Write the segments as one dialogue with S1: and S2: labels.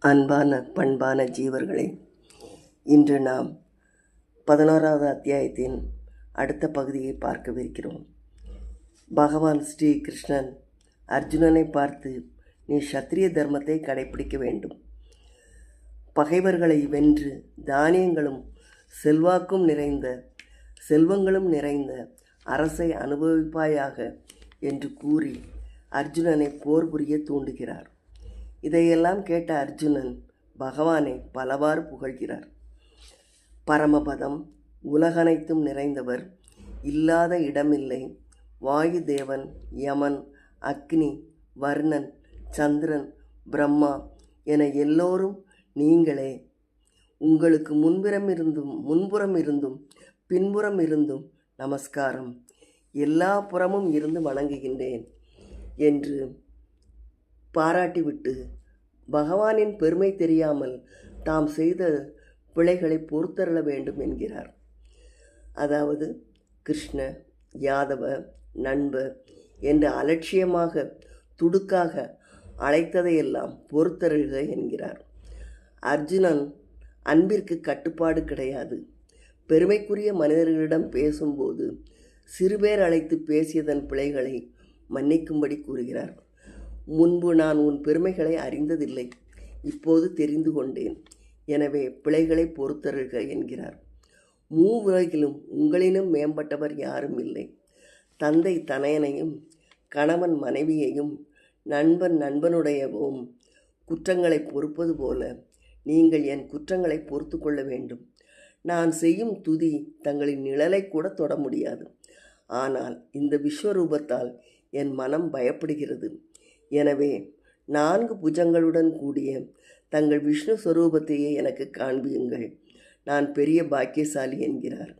S1: அன்பான பண்பான ஜீவர்களே, இன்று நாம் 11வது அத்தியாயத்தின் அடுத்த பகுதியை பார்க்கவிருக்கிறோம். பகவான் ஸ்ரீ கிருஷ்ணன் அர்ஜுனனை பார்த்து, நீ சத்திரிய தர்மத்தை கடைப்பிடிக்க வேண்டும், பகைவர்களை வென்று தானியங்களும் செல்வங்களும் நிறைந்த அரசை அனுபவிப்பாயாக என்று கூறி அர்ஜுனனை போர் புரிய தூண்டுகிறார். இதையெல்லாம் கேட்ட அர்ஜுனன் பகவானை பலவாறு புகழ்கிறார். பரமபதம், உலகனைத்தும் நிறைந்தவர், இல்லாத இடமில்லை, வாயு தேவன், யமன், அக்னி, வர்ணன், சந்திரன், பிரம்மா என எல்லோரும் நீங்களே. உங்களுக்கு முன்புறம் இருந்தும் பின்புறம் இருந்தும் நமஸ்காரம், எல்லா புறமும் இருந்து வணங்குகின்றேன் என்று பாராட்டிவிட்டு பகவானின் பெருமை தெரியாமல் தாம் செய்த பிழைகளை பொறுத்தருள வேண்டும் என்கிறார். அதாவது கிருஷ்ண, யாதவ, நண்ப என்று அலட்சியமாக துடுக்காக அழைத்ததையெல்லாம் பொறுத்தருள்க என்கிறார். அர்ஜுனன் அன்பிற்கு கட்டுப்பாடு கிடையாது. பெருமைக்குரிய மனிதர்களிடம் பேசும்போது சிறுபேர் அழைத்து பேசியதன் பிழைகளை மன்னிக்கும்படி கூறுகிறார். முன்பு நான் உன் பெருமைகளை அறிந்ததில்லை, இப்போது தெரிந்து கொண்டேன், எனவே பிழைகளை பொறுத்தருள்க என்கிறார். மூவுலகிலும் உங்களினும் மேம்பட்டவர் யாரும் இல்லை. தந்தை தனையனையும், கணவன் மனைவியையும், நண்பன் நண்பனுடையவும் குற்றங்களை பொறுப்பது போல நீங்கள் என் குற்றங்களை பொறுத்து கொள்ள வேண்டும். நான் செய்யும் துதி தங்களின் நிழலை கூட தொட முடியாது. ஆனால் இந்த விஸ்வரூபத்தால் என் மனம் பயப்படுகிறது. எனவே 4 புஜங்களுடன் கூடிய தங்கள் விஷ்ணு ஸ்வரூபத்தையே எனக்கு காண்பியுங்கள். நான் பெரிய பாக்கியசாலி என்கிறார்.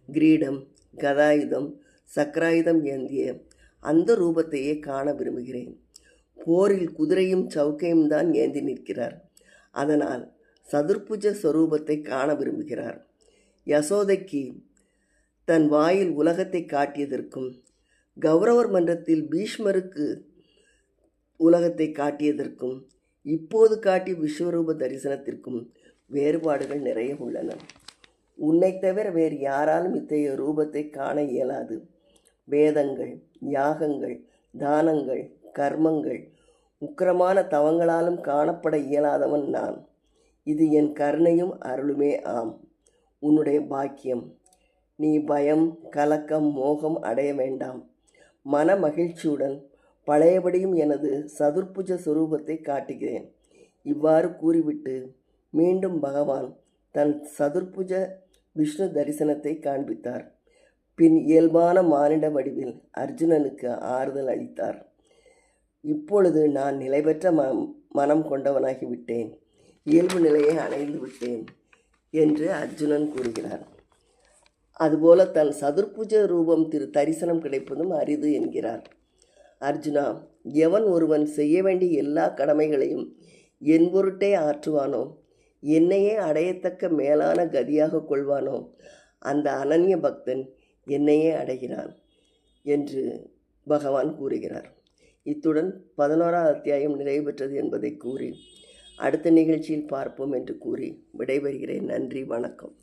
S1: கிரீடம், கதாயுதம், சக்கராயுதம் ஏந்திய அந்த ரூபத்தையே காண விரும்புகிறேன். போரில் குதிரையும் சவுக்கையும் தான் ஏந்தி நிற்கிறார். அதனால் சதுர்புஜ ஸ்வரூபத்தை காண விரும்புகிறார். யசோதைக்கு தன் வாயில் உலகத்தை காட்டியதற்கும், கௌரவர் மன்றத்தில் பீஷ்மருக்கு உலகத்தை காட்டியதற்கும், இப்போது காட்டிய விஸ்வரூப தரிசனத்திற்கும் வேறுபாடுகள் நிறைய உள்ளன. உன்னை தவிர வேறு யாராலும் இத்தகைய ரூபத்தை காண இயலாது. வேதங்கள், யாகங்கள், தானங்கள், கர்மங்கள், உக்கிரமான தவங்களாலும் காணப்பட இயலாதவன் நான். இது என் கருணையும் அருளுமே ஆம். உன்னுடைய பாக்கியம். நீ பயம், கலக்கம், மோகம் அடைய வேண்டாம். மன மகிழ்ச்சியுடன் பழையபடியும் எனது சதுர்புஜ சுரூபத்தை காட்டுகிறேன். இவ்வாறு கூறிவிட்டு மீண்டும் பகவான் தன் சதுர்புஜ விஷ்ணு தரிசனத்தை காண்பித்தார். பின் இயல்பான மானிட வடிவில் அர்ஜுனனுக்கு ஆறுதல் அளித்தார். இப்பொழுது நான் நிலைபெற்ற மனம் கொண்டவனாகிவிட்டேன், இயல்பு நிலையை அடைந்து விட்டேன் என்று அர்ஜுனன் கூறுகிறார். அதுபோல தன் சதுர்புஜ ரூபம் தரிசனம் கிடைப்பதும் அரிது என்கிறார். அர்ஜுனா, எவன் ஒருவன் செய்ய வேண்டிய எல்லா கடமைகளையும் என் பொருட்டே ஆற்றுவானோ, என்னையே அடையத்தக்க மேலான கதியாக கொள்வானோ, அந்த அனன்ய பக்தன் என்னையே அடைகிறான் என்று பகவான் கூறுகிறார். இத்துடன் 11வது அத்தியாயம் நிறைவு பெற்றது என்பதை கூறி அடுத்த நிகழ்ச்சியில் பார்ப்போம் என்று கூறி விடைபெறுகிறேன். நன்றி, வணக்கம்.